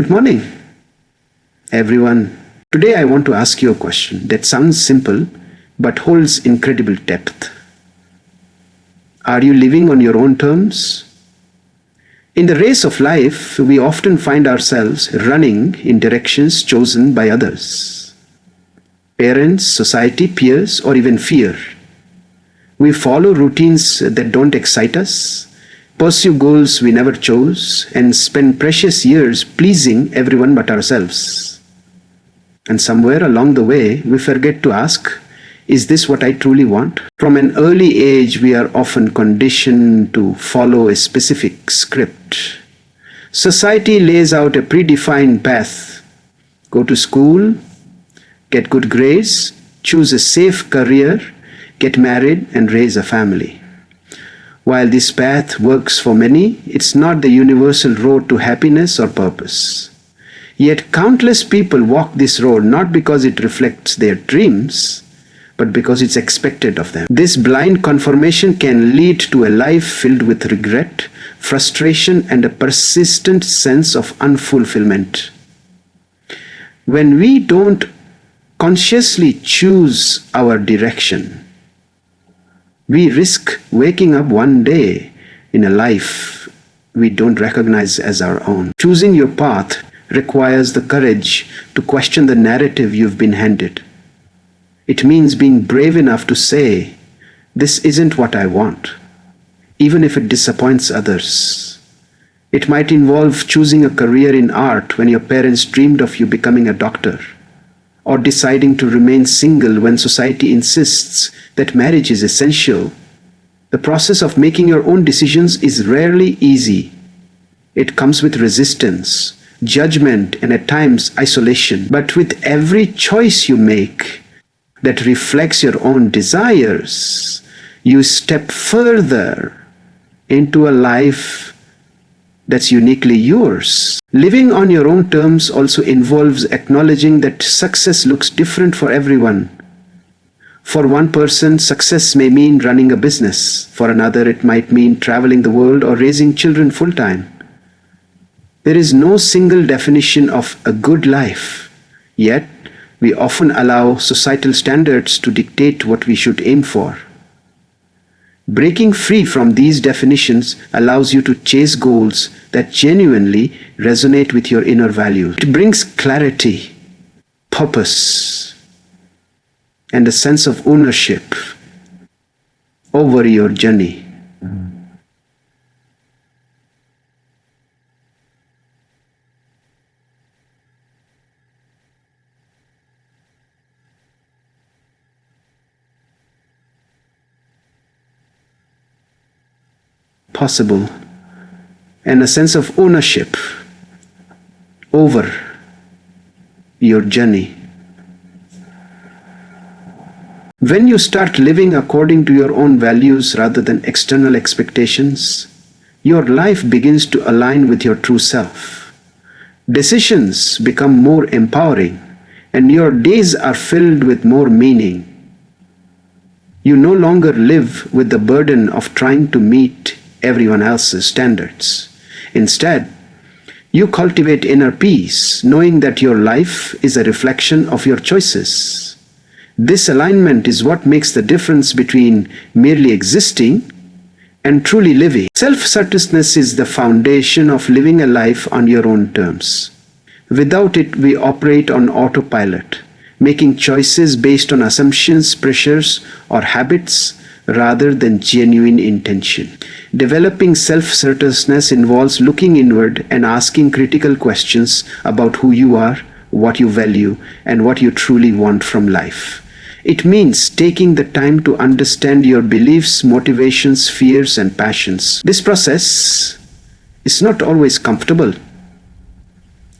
Good morning, everyone. Today I want to ask you a question that sounds simple but holds incredible depth. Are you living on your own terms? In the race of life, we often find ourselves running in directions chosen by others. Parents, society, peers, or even fear. We follow routines that don't excite us, pursue goals we never chose, and spend precious years pleasing everyone but ourselves. And somewhere along the way, we forget to ask, is this what I truly want? From an early age, we are often conditioned to follow a specific script. Society lays out a predefined path. Go to school, get good grades, choose a safe career, get married, and raise a family. While this path works for many, it's not the universal road to happiness or purpose. Yet countless people walk this road not because it reflects their dreams, but because it's expected of them. This blind conformation can lead to a life filled with regret, frustration, and a persistent sense of unfulfillment. When we don't consciously choose our direction, we risk waking up one day in a life we don't recognize as our own. Choosing your path requires the courage to question the narrative you've been handed. It means being brave enough to say, this isn't what I want, even if it disappoints others. It might involve choosing a career in art when your parents dreamed of you becoming a doctor, or deciding to remain single when society insists that marriage is essential. The process of making your own decisions is rarely easy. It comes with resistance, judgment, and at times isolation. But with every choice you make that reflects your own desires, you step further into a life that's uniquely yours. Living on your own terms also involves acknowledging that success looks different for everyone. For one person, success may mean running a business. For another, it might mean traveling the world or raising children full-time. There is no single definition of a good life, yet we often allow societal standards to dictate what we should aim for. Breaking free from these definitions allows you to chase goals that genuinely resonate with your inner values. It brings clarity, purpose, and a sense of ownership over your journey. Possible, and a sense of ownership over your journey. When you start living according to your own values rather than external expectations, your life begins to align with your true self. Decisions become more empowering, and your days are filled with more meaning. You no longer live with the burden of trying to meet everyone else's standards. Instead, you cultivate inner peace, knowing that your life is a reflection of your choices. This alignment is what makes the difference between merely existing and truly living. Self-centeredness is the foundation of living a life on your own terms. Without it, we operate on autopilot, making choices based on assumptions, pressures, or habits rather than genuine intention. Developing self-centeredness involves looking inward and asking critical questions about who you are, what you value, and what you truly want from life. It means taking the time to understand your beliefs, motivations, fears, and passions. This process is not always comfortable,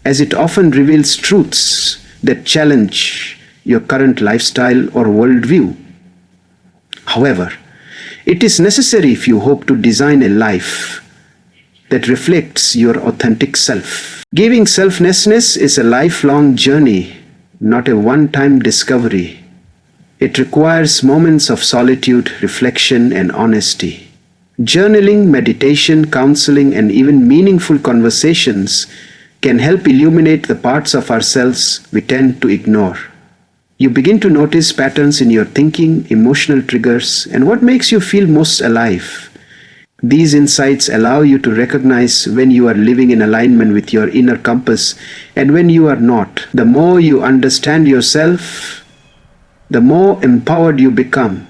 as it often reveals truths that challenge your current lifestyle or worldview. However, it is necessary if you hope to design a life that reflects your authentic self. Giving selflessness is a lifelong journey, not a one-time discovery. It requires moments of solitude, reflection, and honesty. Journaling, meditation, counseling, and even meaningful conversations can help illuminate the parts of ourselves we tend to ignore. You begin to notice patterns in your thinking, emotional triggers, and what makes you feel most alive. These insights allow you to recognize when you are living in alignment with your inner compass and when you are not. The more you understand yourself, the more empowered you become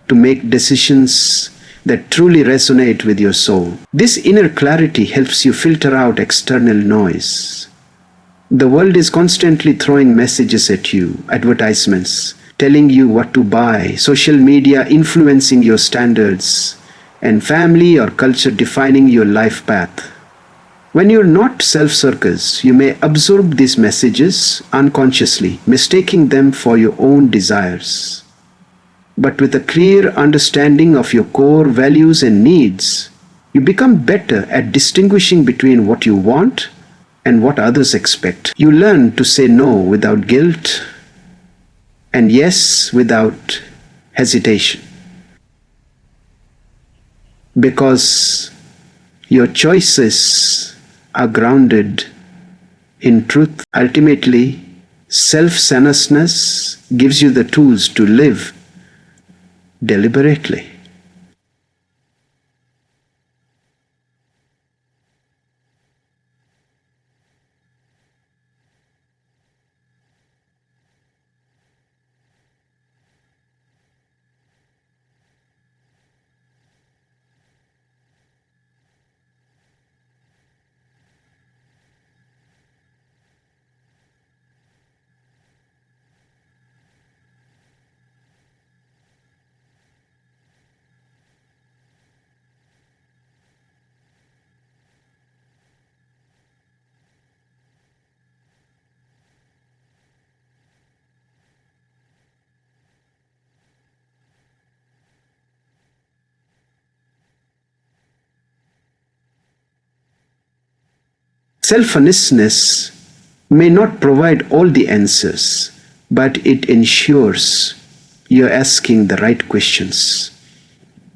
to make decisions that truly resonate with your soul. This inner clarity helps you filter out external noise. The world is constantly throwing messages at you, advertisements, telling you what to buy, social media influencing your standards, and family or culture defining your life path. When you're not self-circus, you may absorb these messages unconsciously, mistaking them for your own desires. But with a clear understanding of your core values and needs, you become better at distinguishing between what you want and what others expect. You learn to say no without guilt and yes without hesitation. Because your choices are grounded in truth. Ultimately, self-centeredness gives you the tools to live deliberately. Self-honestness may not provide all the answers, but it ensures you're asking the right questions,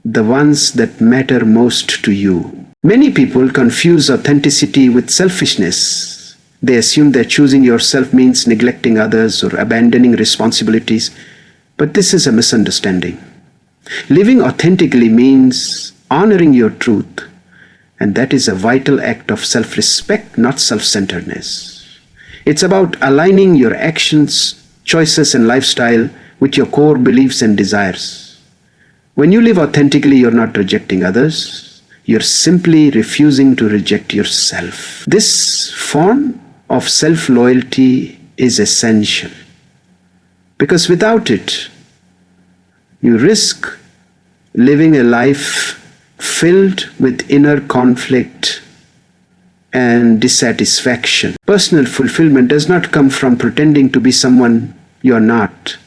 the ones that matter most to you. Many people confuse authenticity with selfishness. They assume that choosing yourself means neglecting others or abandoning responsibilities, but this is a misunderstanding. Living authentically means honoring your truth, and that is a vital act of self-respect, not self-centeredness. It's about aligning your actions, choices, and lifestyle with your core beliefs and desires. When you live authentically, you're not rejecting others. You're simply refusing to reject yourself. This form of self-loyalty is essential, because without it, you risk living a life filled with inner conflict and dissatisfaction. Personal fulfillment does not come from pretending to be someone you're not.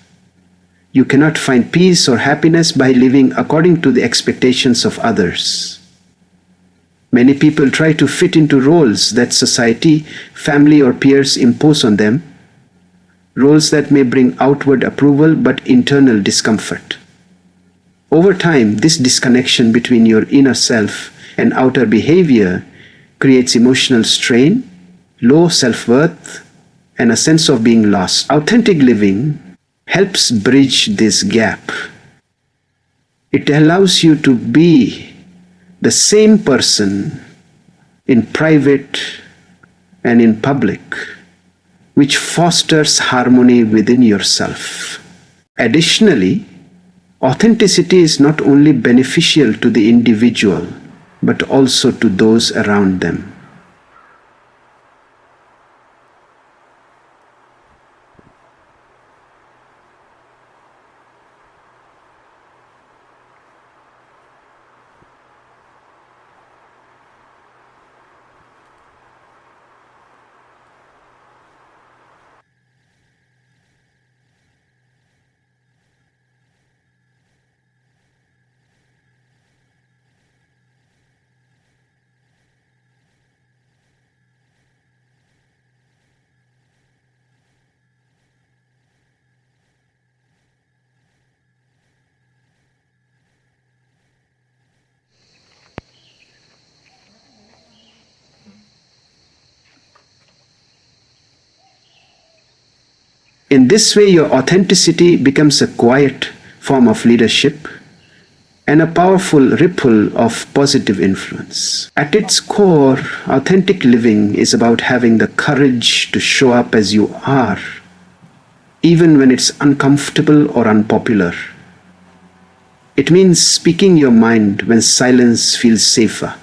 You cannot find peace or happiness by living according to the expectations of others. Many people try to fit into roles that society, family, or peers impose on them, roles that may bring outward approval but internal discomfort. Over time, this disconnection between your inner self and outer behavior creates emotional strain, low self-worth, and a sense of being lost. Authentic living helps bridge this gap. It allows you to be the same person in private and in public, which fosters harmony within yourself. Additionally, authenticity is not only beneficial to the individual, but also to those around them. In this way, your authenticity becomes a quiet form of leadership and a powerful ripple of positive influence. At its core, authentic living is about having the courage to show up as you are, even when it's uncomfortable or unpopular. It means speaking your mind when silence feels safer,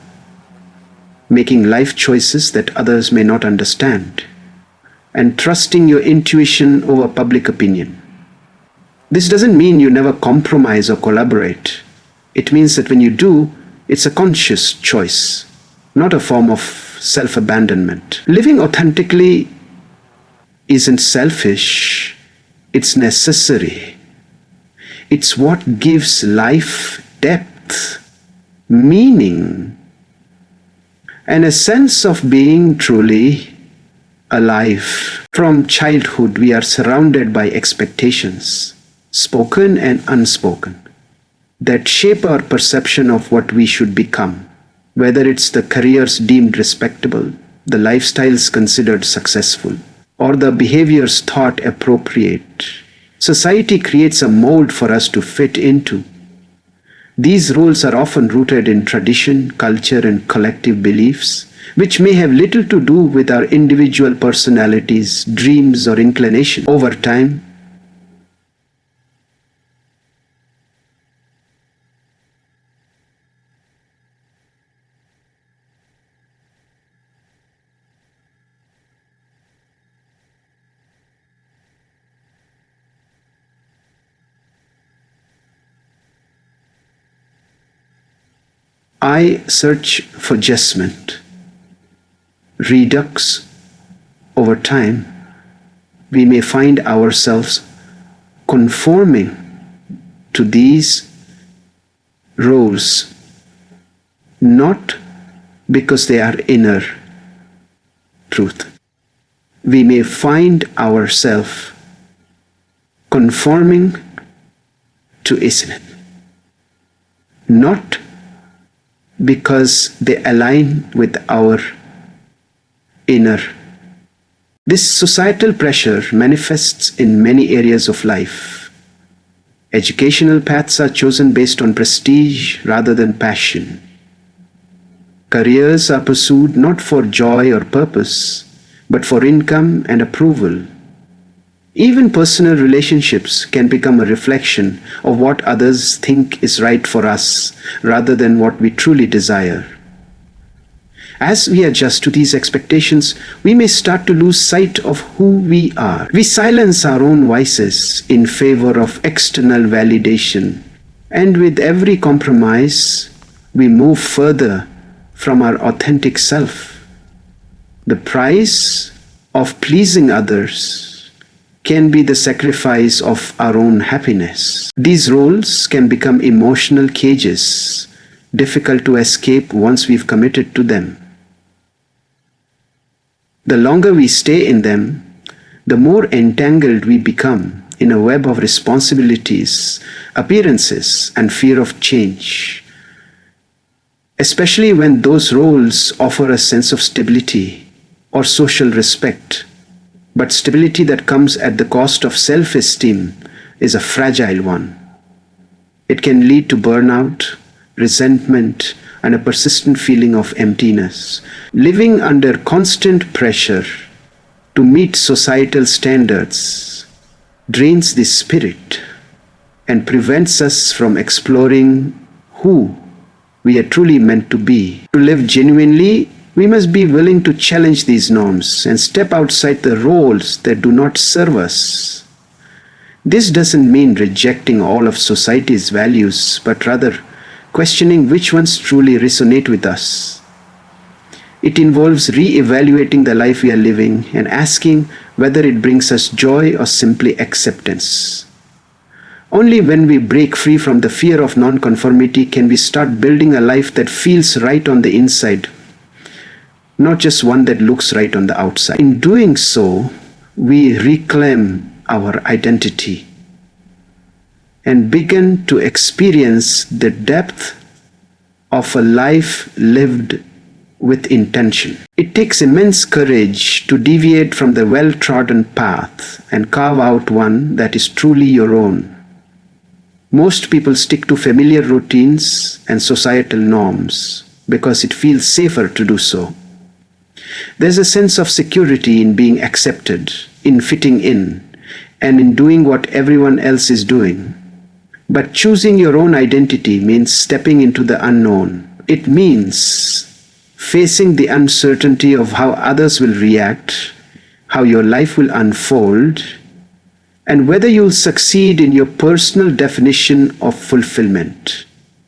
making life choices that others may not understand, and trusting your intuition over public opinion. This doesn't mean you never compromise or collaborate. It means that when you do, it's a conscious choice, not a form of self-abandonment. Living authentically isn't selfish, it's necessary. It's what gives life depth, meaning, and a sense of being truly alive. From childhood, we are surrounded by expectations, spoken and unspoken, that shape our perception of what we should become, whether it's the careers deemed respectable, the lifestyles considered successful, or the behaviors thought appropriate. Society creates a mold for us to fit into. These roles are often rooted in tradition, culture, and collective beliefs, which may have little to do with our individual personalities, dreams, or inclinations. Over time, I search for adjustment. Redux. Over time, we may find ourselves conforming to these roles, not because they are inner truth. We may find ourselves conforming to Islam, not because they align with our inner. This societal pressure manifests in many areas of life. Educational paths are chosen based on prestige rather than passion. Careers are pursued not for joy or purpose, but for income and approval. Even personal relationships can become a reflection of what others think is right for us rather than what we truly desire. As we adjust to these expectations, we may start to lose sight of who we are. We silence our own voices in favor of external validation. And with every compromise, we move further from our authentic self. The price of pleasing others can be the sacrifice of our own happiness. These roles can become emotional cages, difficult to escape once we've committed to them. The longer we stay in them, the more entangled we become in a web of responsibilities, appearances, and fear of change. Especially when those roles offer a sense of stability or social respect. But stability that comes at the cost of self-esteem is a fragile one. It can lead to burnout, resentment, and a persistent feeling of emptiness. Living under constant pressure to meet societal standards drains the spirit and prevents us from exploring who we are truly meant to be. To live genuinely, we must be willing to challenge these norms and step outside the roles that do not serve us. This doesn't mean rejecting all of society's values, but rather questioning which ones truly resonate with us. It involves re-evaluating the life we are living and asking whether it brings us joy or simply acceptance. Only when we break free from the fear of non-conformity can we start building a life that feels right on the inside, not just one that looks right on the outside. In doing so, we reclaim our identity and begin to experience the depth of a life lived with intention. It takes immense courage to deviate from the well-trodden path and carve out one that is truly your own. Most people stick to familiar routines and societal norms because it feels safer to do so. There's a sense of security in being accepted, in fitting in, and in doing what everyone else is doing. But choosing your own identity means stepping into the unknown. It means facing the uncertainty of how others will react, how your life will unfold, and whether you'll succeed in your personal definition of fulfillment.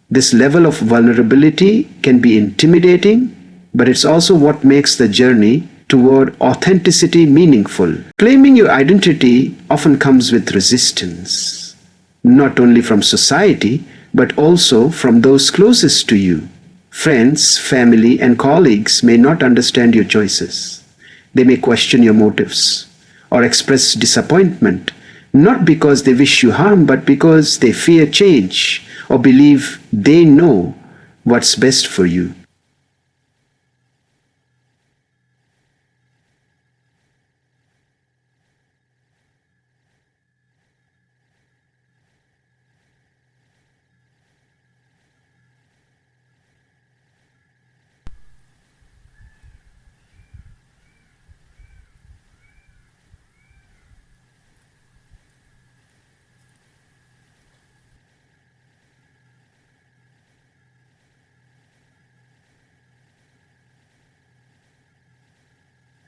This level of vulnerability can be intimidating, but it's also what makes the journey toward authenticity meaningful. Claiming your identity often comes with resistance, not only from society, but also from those closest to you. Friends, family, and colleagues may not understand your choices. They may question your motives or express disappointment, not because they wish you harm, but because they fear change or believe they know what's best for you.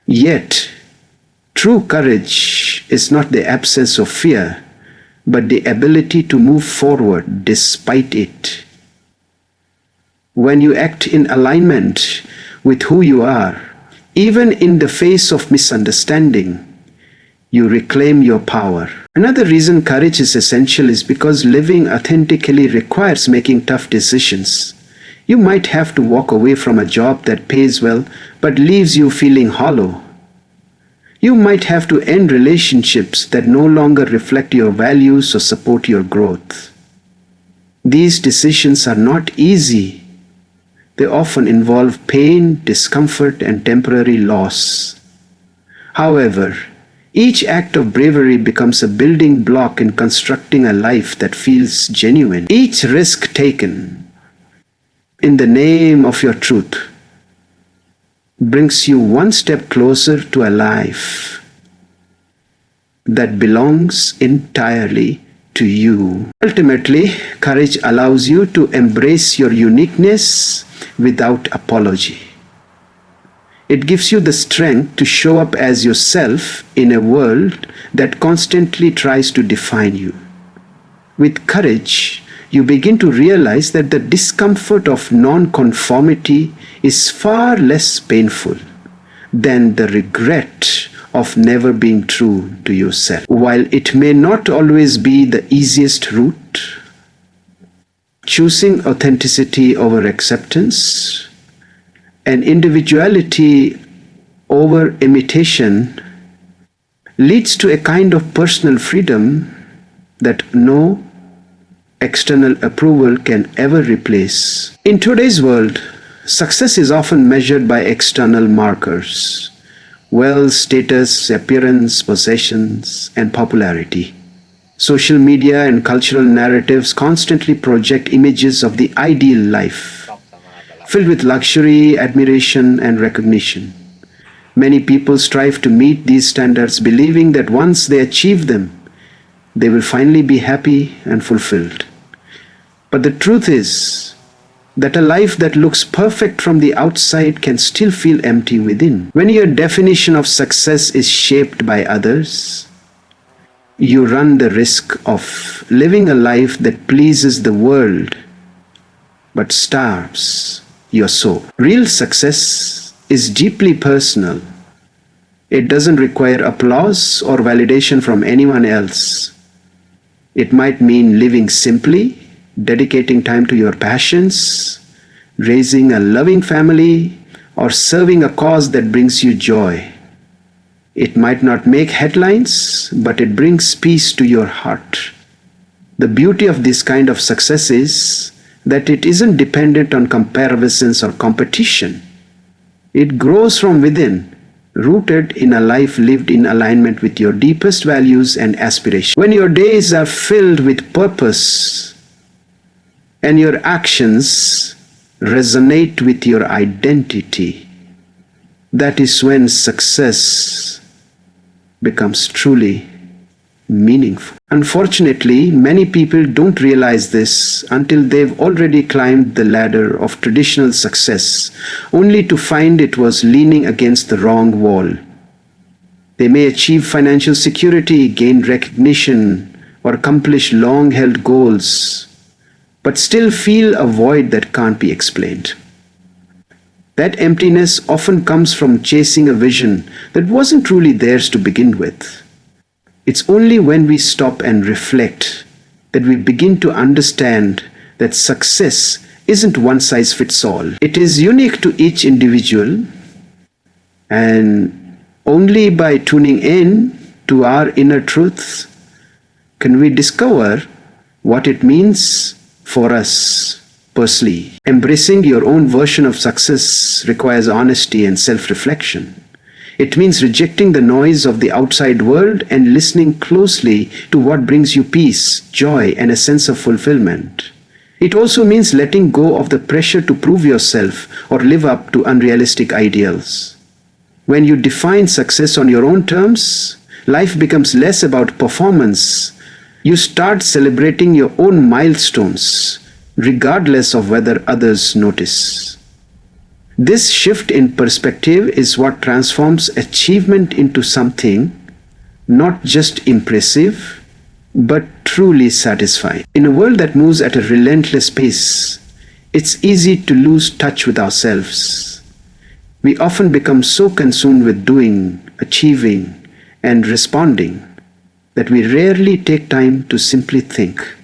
Yet, true courage is not the absence of fear, but the ability to move forward despite it. When you act in alignment with who you are, even in the face of misunderstanding, you reclaim your power. Another reason courage is essential is because living authentically requires making tough decisions. You might have to walk away from a job that pays well but leaves you feeling hollow. You might have to end relationships that no longer reflect your values or support your growth. These decisions are not easy. They often involve pain, discomfort, and temporary loss. However, each act of bravery becomes a building block in constructing a life that feels genuine. Each risk taken in the name of your truth brings you one step closer to a life that belongs entirely to you. Ultimately, courage allows you to embrace your uniqueness without apology. It gives you the strength to show up as yourself in a world that constantly tries to define you. With courage, you begin to realize that the discomfort of non-conformity is far less painful than the regret of never being true to yourself. While it may not always be the easiest route, choosing authenticity over acceptance and individuality over imitation leads to a kind of personal freedom that no external approval can ever replace. In today's world, success is often measured by external markers: wealth, status, appearance, possessions, and popularity. Social media and cultural narratives constantly project images of the ideal life, filled with luxury, admiration, and recognition. Many people strive to meet these standards, believing that once they achieve them, they will finally be happy and fulfilled. But the truth is that a life that looks perfect from the outside can still feel empty within. When your definition of success is shaped by others, you run the risk of living a life that pleases the world but starves your soul. Real success is deeply personal. It doesn't require applause or validation from anyone else. It might mean living simply, dedicating time to your passions, raising a loving family, or serving a cause that brings you joy. It might not make headlines, but it brings peace to your heart. The beauty of this kind of success is that it isn't dependent on comparisons or competition. It grows from within, rooted in a life lived in alignment with your deepest values and aspirations. When your days are filled with purpose and your actions resonate with your identity, that is when success becomes truly meaningful. Unfortunately, many people don't realize this until they've already climbed the ladder of traditional success, only to find it was leaning against the wrong wall. They may achieve financial security, gain recognition, or accomplish long-held goals, but still feel a void that can't be explained. That emptiness often comes from chasing a vision that wasn't truly theirs to begin with. It's only when we stop and reflect that we begin to understand that success isn't one size fits all. It is unique to each individual, and only by tuning in to our inner truths can we discover what it means for us personally. Embracing your own version of success requires honesty and self-reflection. It means rejecting the noise of the outside world and listening closely to what brings you peace, joy, and a sense of fulfillment. It also means letting go of the pressure to prove yourself or live up to unrealistic ideals. When you define success on your own terms, life becomes less about performance. You start celebrating your own milestones, regardless of whether others notice. This shift in perspective is what transforms achievement into something not just impressive, but truly satisfying. In a world that moves at a relentless pace, it's easy to lose touch with ourselves. We often become so consumed with doing, achieving, and responding that we rarely take time to simply think.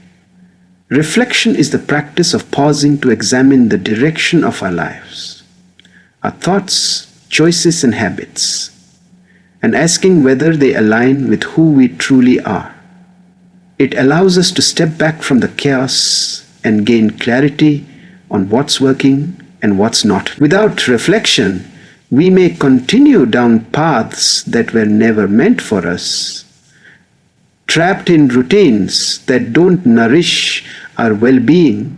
Reflection is the practice of pausing to examine the direction of our lives, our thoughts, choices, and habits, and asking whether they align with who we truly are. It allows us to step back from the chaos and gain clarity on what's working and what's not. Without reflection, we may continue down paths that were never meant for us, trapped in routines that don't nourish our well-being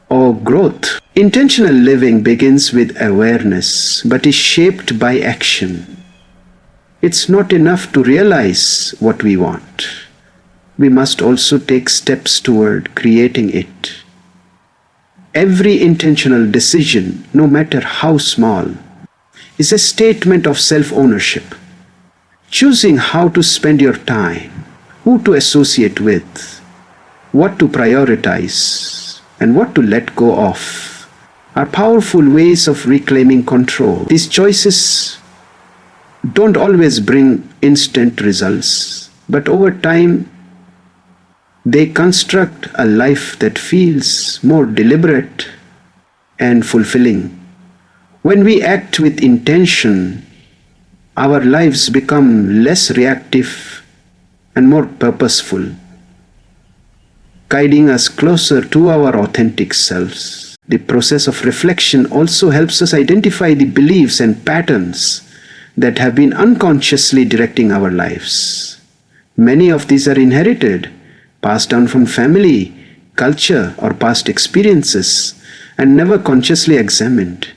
or growth. Intentional living begins with awareness, but is shaped by action. It's not enough to realize what we want. We must also take steps toward creating it. Every intentional decision, no matter how small, is a statement of self-ownership. Choosing how to spend your time, who to associate with, what to prioritize, and what to let go of are powerful ways of reclaiming control. These choices don't always bring instant results, but over time, they construct a life that feels more deliberate and fulfilling. When we act with intention, our lives become less reactive and more purposeful, guiding us closer to our authentic selves. The process of reflection also helps us identify the beliefs and patterns that have been unconsciously directing our lives. Many of these are inherited, passed down from family, culture, or past experiences, and never consciously examined.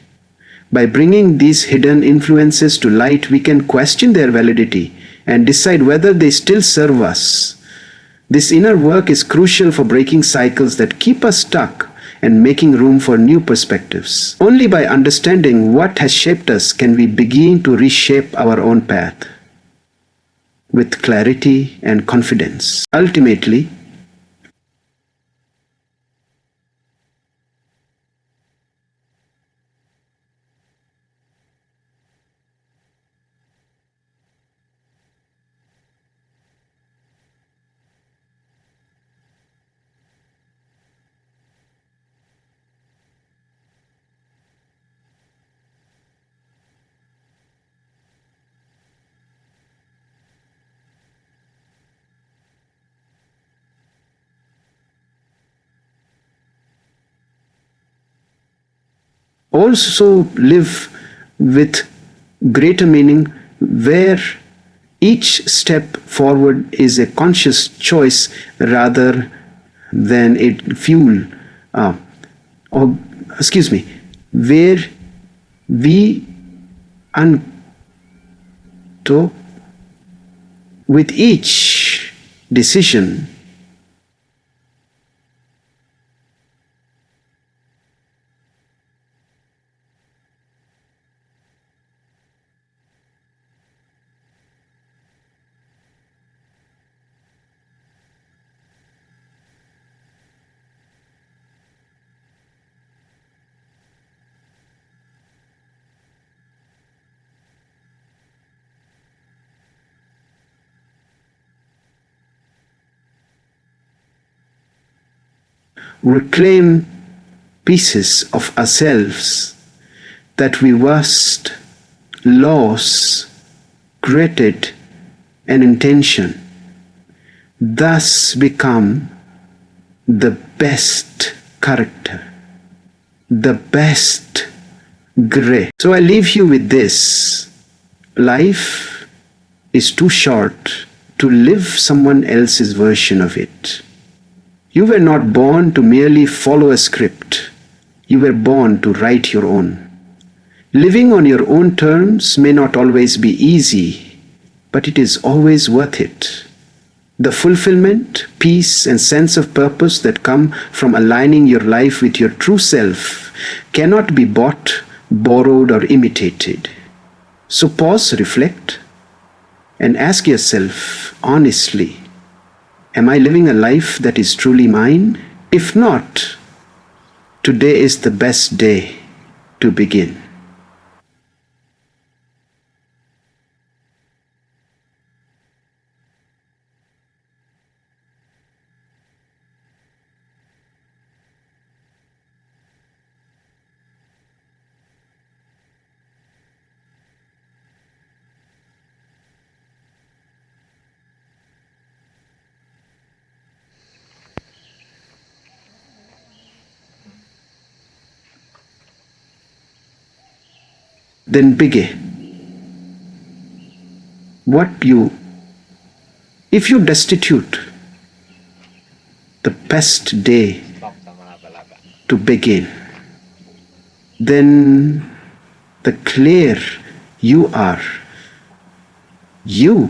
By bringing these hidden influences to light, we can question their validity and decide whether they still serve us. This inner work is crucial for breaking cycles that keep us stuck and making room for new perspectives. Only by understanding what has shaped us can we begin to reshape our own path with clarity and confidence. Ultimately, also live with greater meaning, where each step forward is a conscious choice rather than a fuel, or excuse me, where we unto with each decision reclaim pieces of ourselves that we once lost, created an intention, thus become the best character, the best gray. So I leave you with this. Life is too short to live someone else's version of it. You were not born to merely follow a script. You were born to write your own. Living on your own terms may not always be easy, but it is always worth it. The fulfillment, peace, and sense of purpose that come from aligning your life with your true self cannot be bought, borrowed, or imitated. So pause, reflect, and ask yourself honestly, am I living a life that is truly mine? If not, today is the best day to begin. Then begin. If you destitute the best day to begin, then the clear you are, you